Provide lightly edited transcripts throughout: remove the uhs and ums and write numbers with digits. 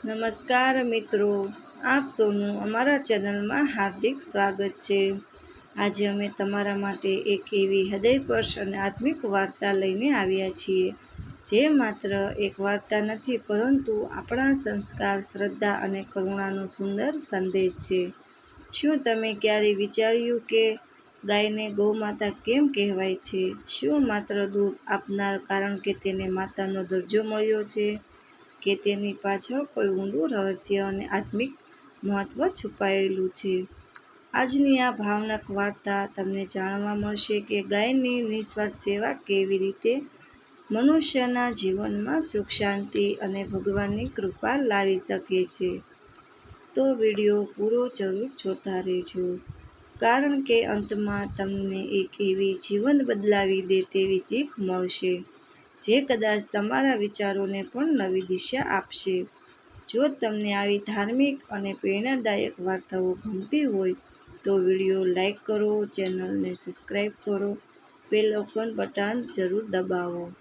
નમસ્કાર મિત્રો, આપ સૌનું અમારા ચેનલમાં હાર્દિક સ્વાગત છે। આજે અમે તમારા માટે એક એવી હૃદયસ્પર્શ અને આત્મિક વાર્તા લઈને આવ્યા છીએ, જે માત્ર એક વાર્તા નથી પરંતુ આપણા સંસ્કાર, શ્રદ્ધા અને કરુણાનો સુંદર સંદેશ છે। શું તમે ક્યારેય વિચાર્યું કે ગાયને ગૌમાતા કેમ કહેવાય છે? શું માત્ર દૂધ આપનાર કારણ કે તેને માતાનો દરજ્જો મળ્યો છે, કે તેની પાછળ કોઈ ઊંડું રહસ્ય અને આત્મિક મહત્વ છુપાયેલું છે? આજની આ ભાવનાક વાર્તા તમને જાણવા મળશે કે ગાયની નિસ્વાર્થ સેવા કેવી રીતે મનુષ્યના જીવનમાં સુખ, શાંતિ અને ભગવાનની કૃપા લાવી શકે છે। તો વિડીયો પૂરો જરૂર જોતા રહેજો, કારણ કે અંતમાં તમને એક એવી જીવન બદલાવી દે તેવી શીખ મળશે, જે કદાચ તમારા વિચારોને પણ નવી દિશા આપશે। જો તમને આવી ધાર્મિક અને પ્રેરણાદાયક વાર્તાઓ ગમતી હોય તો વિડીયો લાઈક કરો, ચેનલને સબસ્ક્રાઈબ કરો, બેલ આઇકન બટન જરૂર દબાવો,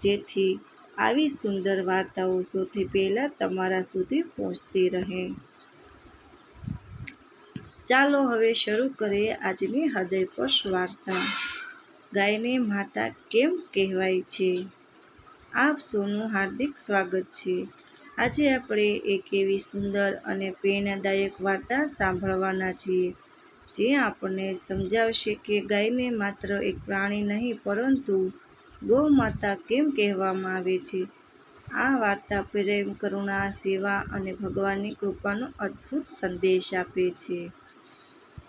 જેથી આવી સુંદર વાર્તાઓ સૌથી પહેલાં તમારા સુધી પહોંચતી રહે। ચાલો હવે શરૂ કરીએ આજની હૃદયસ્પર્શ વાર્તા। ગાયને માતા કેમ કહેવાય છે? આપ સૌનું હાર્દિક સ્વાગત છે। આજે આપણે એક એવી સુંદર અને પ્રેરણાદાયક વાર્તા સાંભળવાના છીએ, જે આપણને સમજાવશે કે ગાયને માત્ર એક પ્રાણી નહીં પરંતુ ગૌમાતા કેમ કહેવામાં આવે છે। આ વાર્તા પ્રેમ, કરુણા, સેવા અને ભગવાનની કૃપાનો અદ્ભુત સંદેશ આપે છે।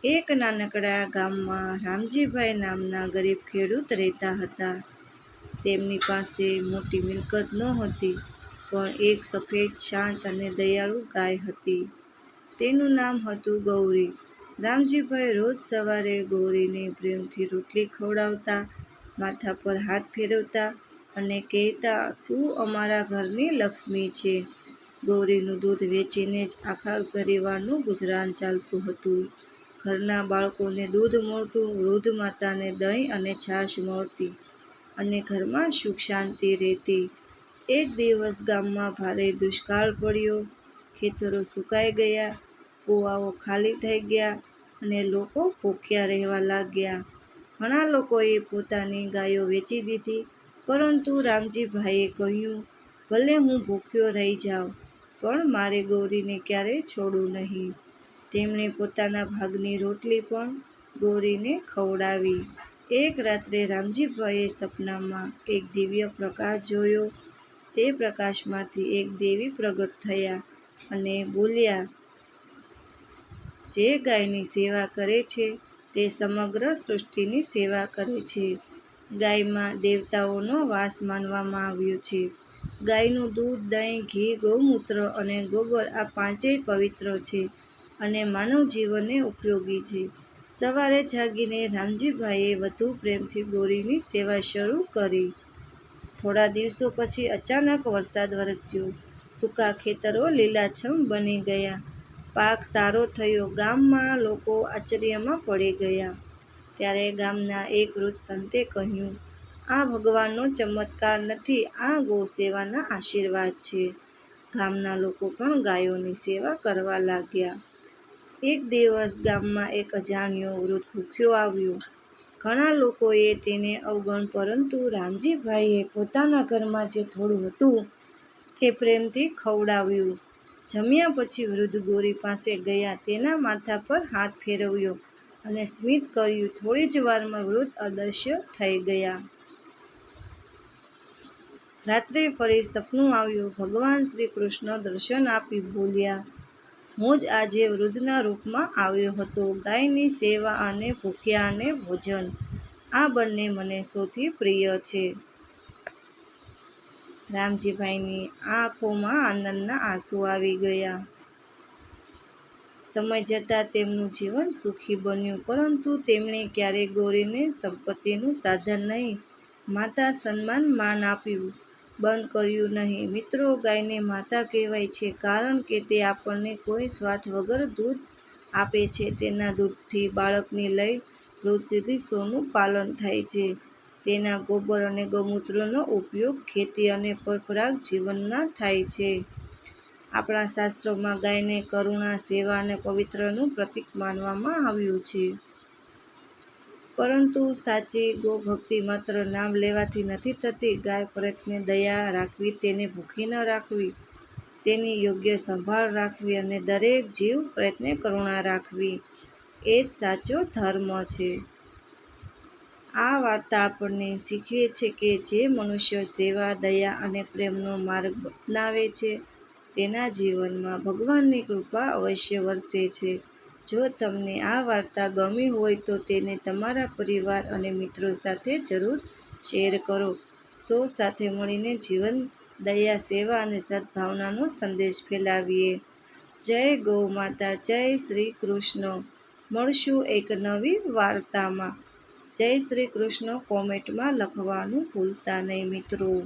એક નાનકડા ગામમાં રામજીભાઈ નામના ગરીબ ખેડૂત રહેતા હતા। તેમની પાસે મોટી મિલકત નહોતી, પણ એક સફેદ, શાંત અને દયાળુ ગાય હતી। તેનું નામ હતું ગૌરી। રામજીભાઈ રોજ સવારે ગૌરીને પ્રેમથી રોટલી ખવડાવતા, માથા પર હાથ ફેરવતા અને કહેતા, "તું અમારા ઘરની લક્ષ્મી છે।" ગૌરીનું દૂધ વેચીને જ આખા પરિવારનું ગુજરાન ચાલતું હતું। ઘરના બાળકોને દૂધ મળતું, વૃદ્ધ માતાને દહીં અને છાશ મળતી અને ઘરમાં સુખ શાંતિ રહેતી। એક દિવસ ગામમાં ભારે દુષ્કાળ પડ્યો। ખેતરો સુકાઈ ગયા, કૂવાઓ ખાલી થઈ ગયા અને લોકો ભૂખ્યા રહેવા લાગ્યા। ઘણા લોકોએ પોતાની ગાયો વેચી દીધી, પરંતુ રામજીભાઈએ કહ્યું, "ભલે હું ભૂખ્યો રહી જાઉં, પણ મારે ગૌરીને ક્યારેય છોડવું નહીં." તેમણે પોતાના ભાગની રોટલી પણ ગૌરીને ખવડાવી। એક રાત્રે રામજીભાઈએ સપનામાં એક દિવ્ય પ્રકાશ જોયો। તે પ્રકાશમાંથી એક દેવી પ્રગટ થયા અને બોલ્યા, "જે ગાયની સેવા કરે છે, તે સમગ્ર સૃષ્ટિની સેવા કરે છે." ગાયમાં દેવતાઓનો વાસ માનવામાં આવ્યો છે। ગાયનું દૂધ, દહીં, ઘી, ગૌમૂત્ર અને ગોબર આ પાંચેય પવિત્ર છે અને માનવ જીવનને ઉપયોગી છે। સવારે જાગીને રામજીભાઈએ વધુ પ્રેમથી ગૌરીની સેવા શરૂ કરી। થોડા દિવસો પછી અચાનક વરસાદ વરસ્યો। સૂકા ખેતરો લીલાછમ બની ગયા। પાક સારો થયો। ગામમાં લોકો આશ્ચર્યમાં પડી ગયા। ત્યારે ગામના એક વૃદ્ધ સંતે કહ્યું, "આ ભગવાનનો ચમત્કાર નથી, આ ગૌ સેવાના આશીર્વાદ છે." ગામના લોકો પણ ગાયોની સેવા કરવા લાગ્યા। એક દિવસ ગામમાં એક અજાણ્યો વૃદ્ધ ભૂખ્યો આવ્યો। ઘણા લોકોએ તેને અવગણ્યો, પરંતુ રામજીભાઈએ પોતાના ઘરમાં જે થોડું હતું તે પ્રેમથી ખવડાવ્યું। જમ્યા પછી વૃદ્ધ ગૌરી પાસે ગયા, તેના માથા પર હાથ ફેરવ્યો અને સ્મિત કર્યું। થોડી જ વારમાં વૃદ્ધ અદૃશ્ય થઈ ગયા। રાત્રે ફરી સપનું આવ્યું। ભગવાન શ્રી કૃષ્ણ દર્શન આપી બોલ્યા, "હું જ આજે વૃદ્ધના રૂપમાં આવ્યો હતો। ગાયની સેવા અને ભૂખ્યાને ભોજન, આ બંને મને સૌથી પ્રિય છે." રામજીભાઈની આંખોમાં આનંદના આંસુ આવી ગયા। સમય જતાં તેમનું જીવન સુખી બન્યું, પરંતુ તેમણે ક્યારેય ગૌરીને સંપત્તિનું સાધન નહીં, માતા સમાન માન આપવું બંધ કર્યું નહીં। મિત્રો, ગાયને માતા કહેવાય છે કારણ કે તે આપણને કોઈ સ્વાર્થ વગર દૂધ આપે છે। તેના દૂધથી બાળકથી લઈ વૃદ્ધ સુધી સૌનું પાલન થાય છે। તેના ગોબર અને ગૌમૂત્રનો ઉપયોગ ખેતી અને પરપરાગત જીવનમાં થાય છે। આપણા શાસ્ત્રોમાં ગાયને કરુણા, સેવા અને પવિત્રનું પ્રતીક માનવામાં આવ્યું છે. પરંતુ સાચી ગોભક્તિ માત્ર નામ લેવાથી નથી થતી. ગાય પ્રત્યે દયા રાખવી, તેને ભૂખી ન રાખવી, તેની યોગ્ય સંભાળ રાખવી અને દરેક જીવ પ્રત્યે કરુણા રાખવી એ જ સાચો ધર્મ છે. આ વાર્તા આપણને શીખવે છે કે જે મનુષ્ય સેવા, દયા અને પ્રેમનો માર્ગ અપનાવે છે તેના જીવનમાં ભગવાનની કૃપા અવશ્ય વરસે છે. જો તમને આ વાર્તા ગમી હોય તો તેને તમારા પરિવાર અને મિત્રો સાથે જરૂર શેર કરો. સાથે મળીને જીવન, દયા, સેવા અને સદ્ભાવનાનો સંદેશ ફેલાવીએ. જય ગૌ માતા, જય શ્રી કૃષ્ણ. મળશું એક નવી વાર્તામાં. જય શ્રી કૃષ્ણ કોમેન્ટમાં લખવાનું ભૂલતા નહીં મિત્રો.